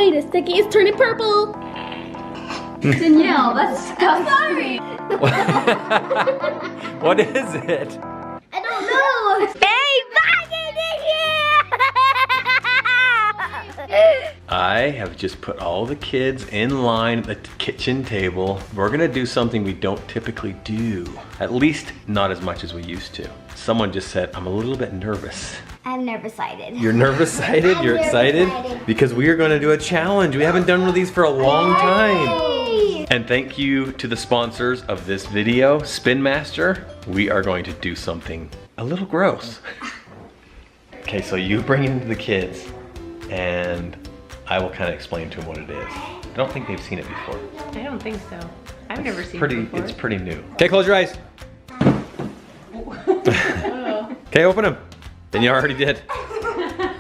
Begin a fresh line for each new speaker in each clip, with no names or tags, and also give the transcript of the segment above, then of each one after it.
wait a second, it's turning purple.
Danielle, that's
I'm sorry.
What is it?
I don't know. Hey, Megan in here.
I have just put all the kids in line at the kitchen table. We're gonna do something we don't typically do. At least not as much as we used to. Someone just said, I'm a little bit nervous.
I'm nervous-sighted.
You're nervous-sighted? You're excited? Because we are gonna do a challenge. We haven't done one of these for a long time. And thank you to the sponsors of this video, Spin Master. We are going to do something a little gross. Okay, so you bring in the kids and I will kind of explain to them what it is. I don't think they've seen it before.
I don't think so. I've never seen it before.
It's pretty new. Okay, close your eyes. Okay, open them. Then you already did.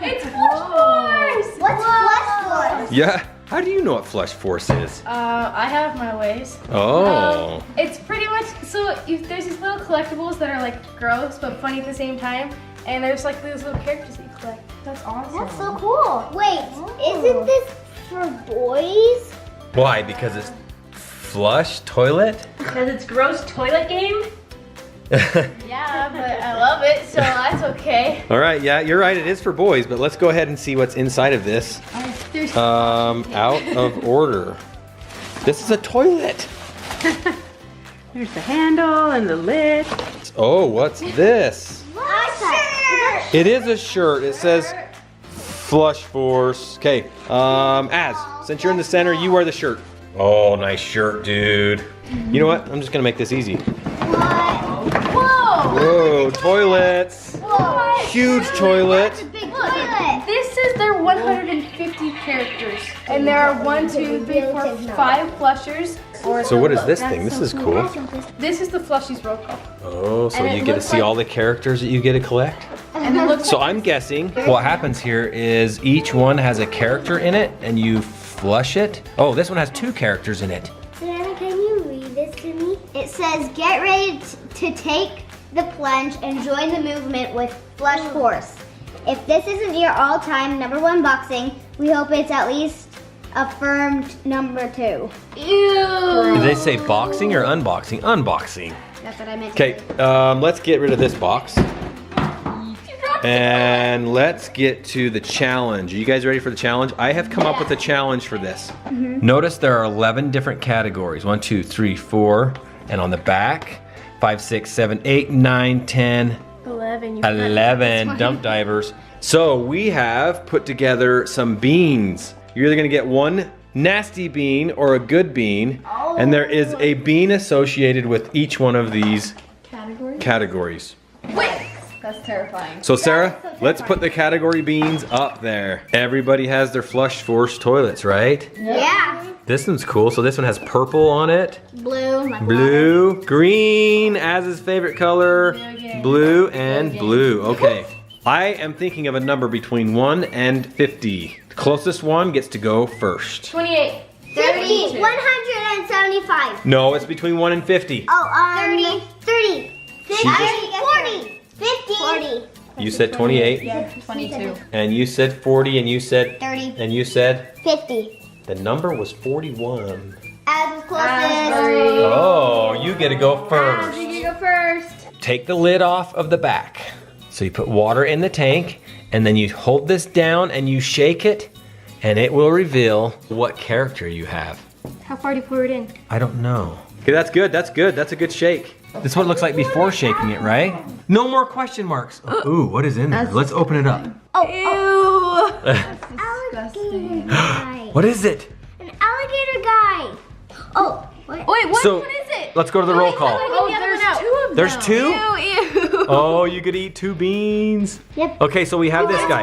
It's Flush Force!
What's Flush Force?
Yeah. How do you know what Flush Force is?
I have my ways.
Oh.
It's pretty much, so there's these little collectibles that are like gross but funny at the same time. And there's like these little characters that you collect. That's awesome.
That's so cool. Wait, isn't this for boys?
Why? Because it's flush toilet?
Because it's gross toilet game? Yeah, but I love it, so that's okay.
All right, yeah, you're right. It is for boys, but let's go ahead and see what's inside of this. Out of order. This is a toilet.
There's the handle and the lid.
Oh, what's this?
Shirt.
It is a shirt. It says Flush Force. Okay, since you're in the center, you wear the shirt. Oh, nice shirt, dude. You know what? I'm just gonna make this easy.
Whoa!
Whoa, toilets.
Whoa.
Huge toilet.
Big toilet.
This is their 150 characters. And there are 1, 2, 3, 4, 5 flushers.
So what is this thing? This is cool.
This is the Flushies roll call.
Oh, so
And
you
it
get to
looks
see
like-
all the characters that you get to collect?
And it looks
So I'm guessing what happens here is each one has a character in it and you flush it. Oh, this one has 2 characters in it.
Savannah, can you read this to me? It says, get ready to take the plunge and join the movement with Flush Force. If this isn't your all-time #1 boxing, we hope it's at least affirmed #2.
Ew.
Did they say boxing or unboxing? Unboxing.
That's what I meant.
Okay, let's get rid of this box. And let's get to the challenge. Are you guys ready for the challenge? I have come up with a challenge for this. Notice there are 11 different categories. 1, 2, 3, 4. And on the back, 5, 6, 7, 8, 9, 10, 11 dump divers. So we have put together some beans. You're either gonna get one nasty bean or a good bean. And there is a bean associated with each one of these categories.
Wait! That's terrifying.
So Sarah, let's put the category beans up there. Everybody has their Flush Force toilets, right?
Yeah.
This one's cool. So this one has purple on it.
Blue. Like
Blue, green, as his favorite color, blue and blue. Okay, I am thinking of a number between 1 and 50. The closest one gets to go first.
28.
30. 175.
No, it's between 1 and 50.
Oh, 30. 50.
just-
40. 50. 40.
You said 28,
Yeah, 22.
and you said 40, and you said
30.
and you said
50.
the number was 41.
As closest.
Oh, you get to go first.
You go first.
Take the lid off of the back. So you put water in the tank, and then you hold this down and you shake it, and it will reveal what character you have.
How far do you pour it in?
I don't know. Okay, that's good, that's good. That's a good shake. That's what it looks like before shaking it, right? No more question marks. Ooh, what is in there? Let's open it up.
Ew.
Alligator guy.
What is it?
An alligator guy. Oh, what?
Wait, what?
So,
What is it?
let's go to the roll call.
Oh, there's 2 of them.
There's 2?
Ew.
Oh, you could eat 2 beans.
Yep.
Okay, so we have this guy.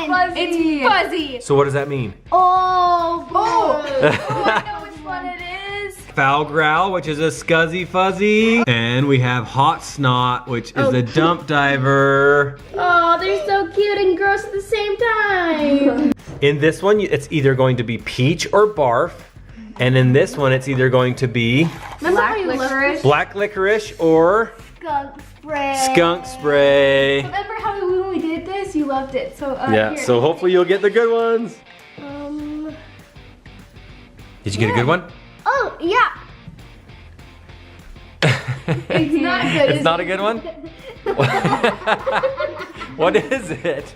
Fuzzy. It's fuzzy.
So what does that mean?
Oh,
Oh, I know which one it is.
Foul Growl, which is a scuzzy fuzzy. And we have Hot Snot, which is a dump diver.
Oh, they're so cute and gross at the same time.
In this one, it's either going to be Peach or Barf. And in this one, it's either going to be
Black licorice.
Black Licorice or
skunk spray.
Skunk Spray.
Remember how when we did this, you loved it. So
Yeah,
here.
so hopefully you'll get the good ones. Did you get a good one?
Oh, yeah.
It's not good.
It's not a good one? What is it?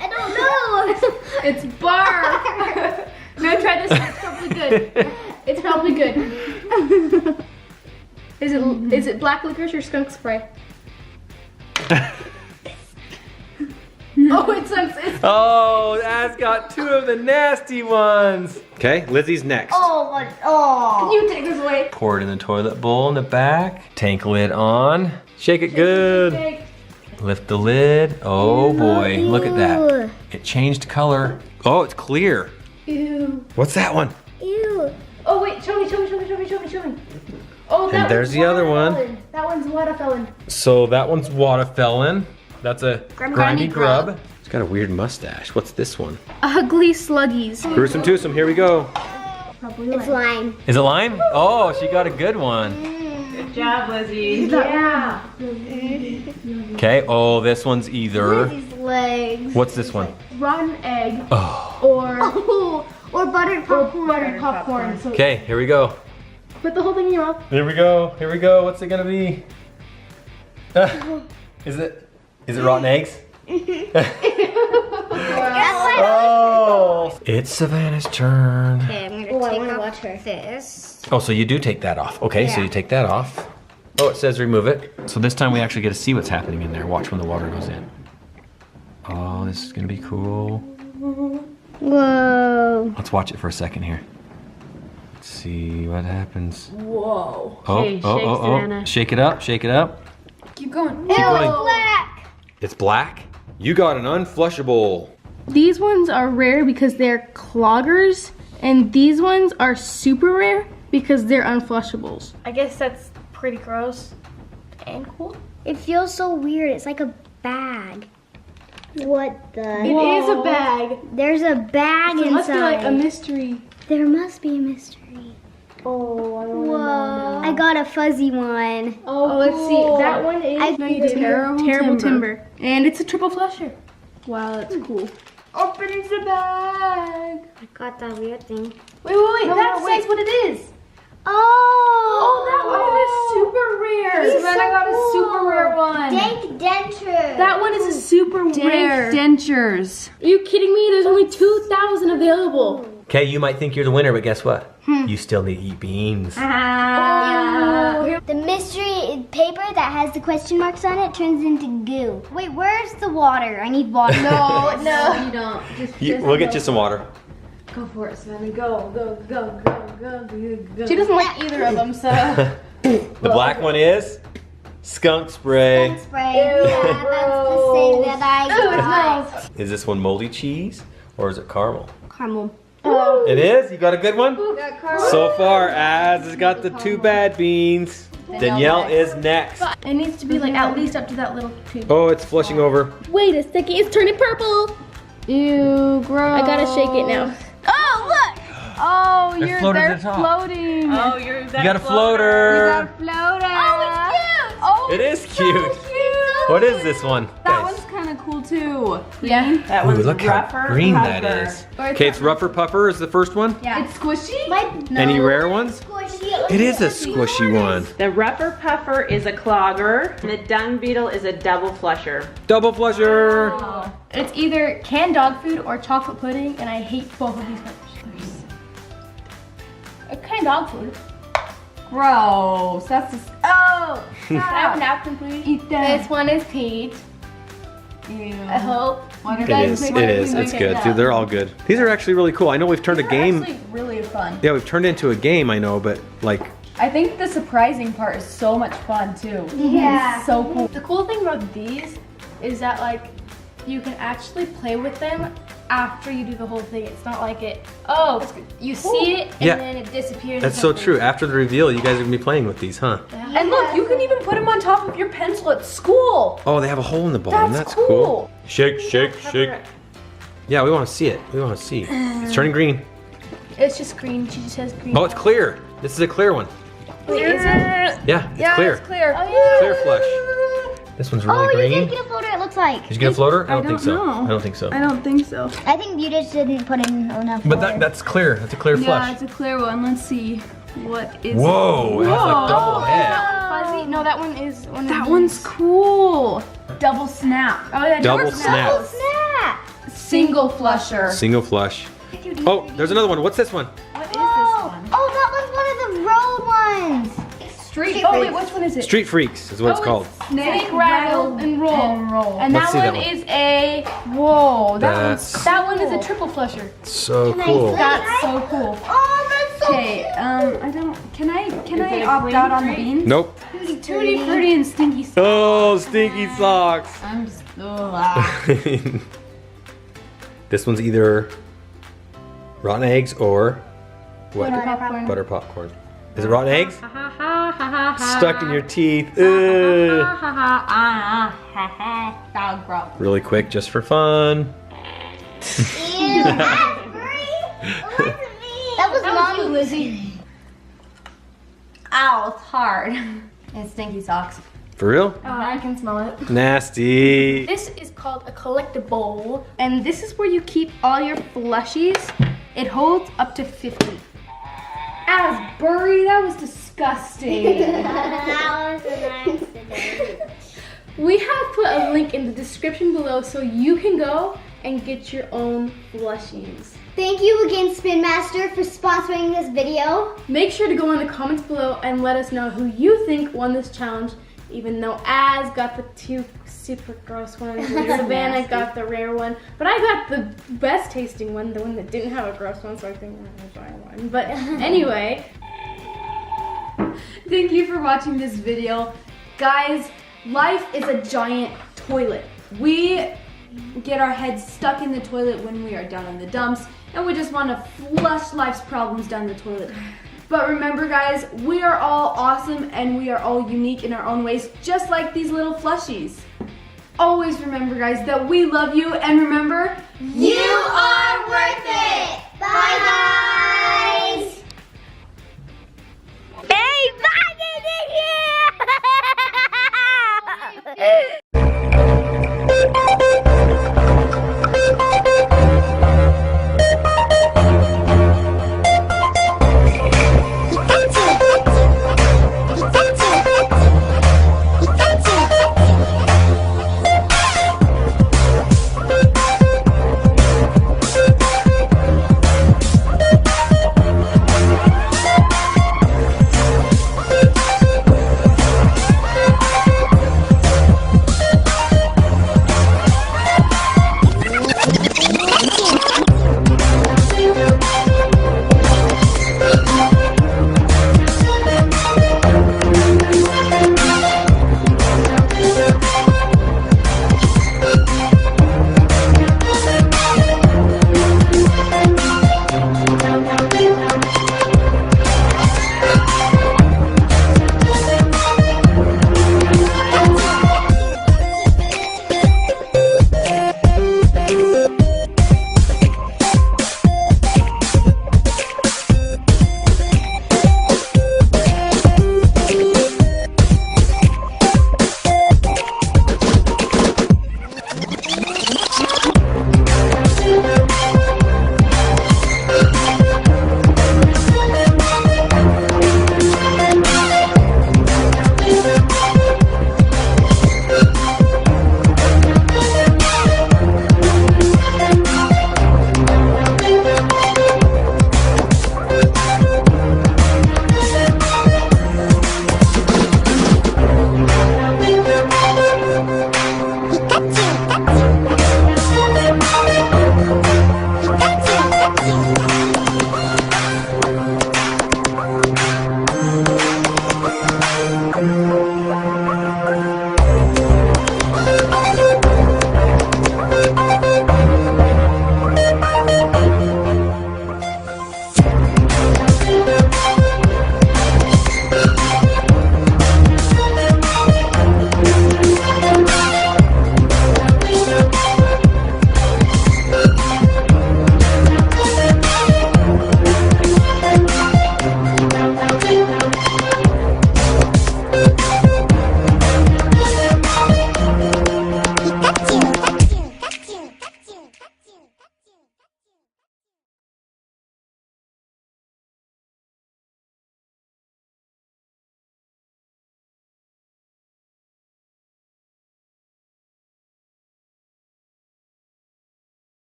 I don't know.
It's bark. No, try this. It's probably good. It's probably good. Is it black licorice or skunk spray? Oh, it's
Oh, that's got 2 of the nasty ones. Okay, Lizzie's next.
Oh, my. Oh.
Can you take this away?
Pour it in the toilet bowl in the back. Tank lid on. Shake it good.
Shake.
Lift the lid. Oh boy, look at that. It changed color. Oh, it's clear.
Ew.
What's that one?
Ew.
Oh wait, show me. Oh, that
And there's
one's
the other one.
watermelon. That one's watermelon.
So that one's watermelon. That's a grimy grub.
grub.
It's got a weird mustache. What's this one?
Ugly sluggies.
Gruesome twosome, here we go.
Probably
It's lime.
Is it lime? Oh, she got a good one.
Good job, Lizzie.
Yeah.
Okay, oh, this one's either.
Lizzie's legs.
What's this one?
Rotten egg
Oh.
or
Oh, or buttered popcorn.
buttered popcorn. So
Okay, here we go.
put the whole thing in your mouth.
Here we go. Here we go. What's it gonna be? Is it rotten eggs? Oh, it's Savannah's turn.
Okay, I'm gonna
Oh, I
take
wanna
off
watch her.
this.
Oh, so you do take that off. Okay, so
Yeah.
you take that off. Oh, it says remove it. So this time we actually get to see what's happening in there. Watch when the water goes in. Oh, this is gonna be cool.
Whoa.
Let's watch it for a second here. Let's see what happens.
Whoa.
Oh,
Okay,
oh,
shake,
oh, oh.
Savannah.
Shake it up, shake it up.
Keep going.
Ew,
going.
it's black.
It's black. You got an unflushable.
These ones are rare because they're cloggers, and these ones are super rare because they're unflushables. I guess that's pretty gross and cool.
It feels so weird. It's like a bag. What
It
the?
is a bag.
There's a bag
So it
inside.
must be like a mystery.
There must be a mystery.
Oh, I don't
Whoa. I got a fuzzy one.
Oh, let's see. That one is terrible timber. And it's a triple flusher. Wow, that's cool. Open the bag.
I got that weird thing.
Wait. That says what it is.
Oh,
That one is super rare. Savannah got a super rare one.
Dank denture.
That one is a super rare.
Dentures.
Are you kidding me? There's only 2,000 available.
Okay, you might think you're the winner, but guess what? You still need to eat beans.
Oh,
The mystery paper that has the question marks on it turns into goo. Wait, where's the water? I need water.
no.
You don't.
We'll get you some water.
Go for it, Savannah. Go.
She doesn't like either of them, so.
The black one is skunk spray.
Spray. Yeah, that's the same that I got.
Is this one moldy cheese or is it caramel?
Caramel.
It is? You got a good one? So far, Az has got the 2 bad beans. Danielle is next.
It needs to be like at least up to that little tube.
Oh, it's flushing over.
Wait a second, it's turning purple. Ew, gross. I gotta shake it now. Oh, look!
Oh,
They're floating to the top.
floating.
Oh,
You got a floater.
floater.
Oh, it's cute! Oh,
It is cute. What is this one?
That
Guys.
one's kind of cool too.
yeah.
That
Ooh,
one's
look
rougher.
how green
puffer.
that is. Okay, it's Rougher Puffer is the first one.
Yeah.
It's squishy?
Any rare ones?
Squishy.
It is a squishy one.
The rougher puffer is a clogger. And the dung beetle is a double flusher.
Double flusher.
It's either canned dog food or chocolate pudding, and I hate both of these flavors. Canned dog food.
Gross. That's just, oh.
Can I have a napkin, please?
Eat that.
This one is peach.
Ew.
I hope.
What
you
It
guys
is.
make
It is.
make
It's
it
good.
now.
Dude, they're all good. These are actually really cool. I know we've turned a game.
Actually, really fun.
Yeah, we've turned it into a game, I know, but like,
I think the surprising part is so much fun too.
Yeah.
It's so cool.
The cool thing about these is that like you can actually play with them after you do the whole thing. It's not like you see it and
Yeah.
then it disappears.
that's
or
so
something.
true. After the reveal, you guys are gonna be playing with these, huh?
And look, you can even put them on top of your pencil at school.
Oh, they have a hole in the bottom.
That's
That's cool.
cool.
Shake, shake, shake. Yeah, we want to see it. We want to see. It's turning green.
It's just green. She just has green.
Oh, it's clear. This is a clear one.
Wait, is it?
Yeah, it's clear.
It's clear.
Oh, yeah.
Clear flush. This one's really
Oh, you
green.
did get a floater. It looks like?
Did you get a floater? I don't think so.
know.
I don't think so.
I don't think so.
I think you just didn't put in enough
But
water.
that's clear. That's a clear
Yeah,
flush.
it's a clear one. Let's see. What is
Whoa, it has like double head.
Fuzzy? No, that one is one of
That
these.
one's cool. Double snap.
Oh yeah,
Double snap.
Oh, snap!
Single flusher.
Single flush. Oh, there's another one. What's this one?
What is
Oh,
this one?
oh, that was one of the road ones.
Street. Oh wait, which one is it?
Street Freaks is what it's called.
Snake, rattle, and roll. And
Let's
that
see
one
that one.
is a whoa.
That's
That one is a triple flusher.
so
Can I
cool.
see?
That's so cool.
Oh, that's so
Okay, I don't. Can I
it a
opt
clean
out on the
street?
beans?
Nope.
Tutti frutti and stinky sauce.
Oh, stinky socks.
I'm just.
This one's either rotten eggs or what?
Butter popcorn.
Butter popcorn. Is it rotten eggs? Stuck in your teeth. Ugh. Really quick, just for fun.
Ew, that's free. It wasn't me. That was Mommy.
Lizzie.
Ow, it's hard. And stinky socks.
For real?
I can smell it.
Nasty.
This is called a collectible, and this is where you keep all your plushies. It holds up to 50. Asbury, that was disgusting.
That was an accident.
We have put a link in the description below so you can go and get your own plushies.
Thank you again, Spin Master, for sponsoring this video.
Make sure to go in the comments below and let us know who you think won this challenge, even though Az got the 2 super gross ones and Savannah got the rare one. But I got the best tasting one, the one that didn't have a gross one, so I think I'm gonna try one. But anyway,
Thank you for watching this video. Guys, life is a giant toilet. We get our heads stuck in the toilet when we are down in the dumps, and we just want to flush life's problems down the toilet. But remember guys, we are all awesome and we are all unique in our own ways, just like these little plushies. Always remember guys that we love you, and remember,
You are worth it!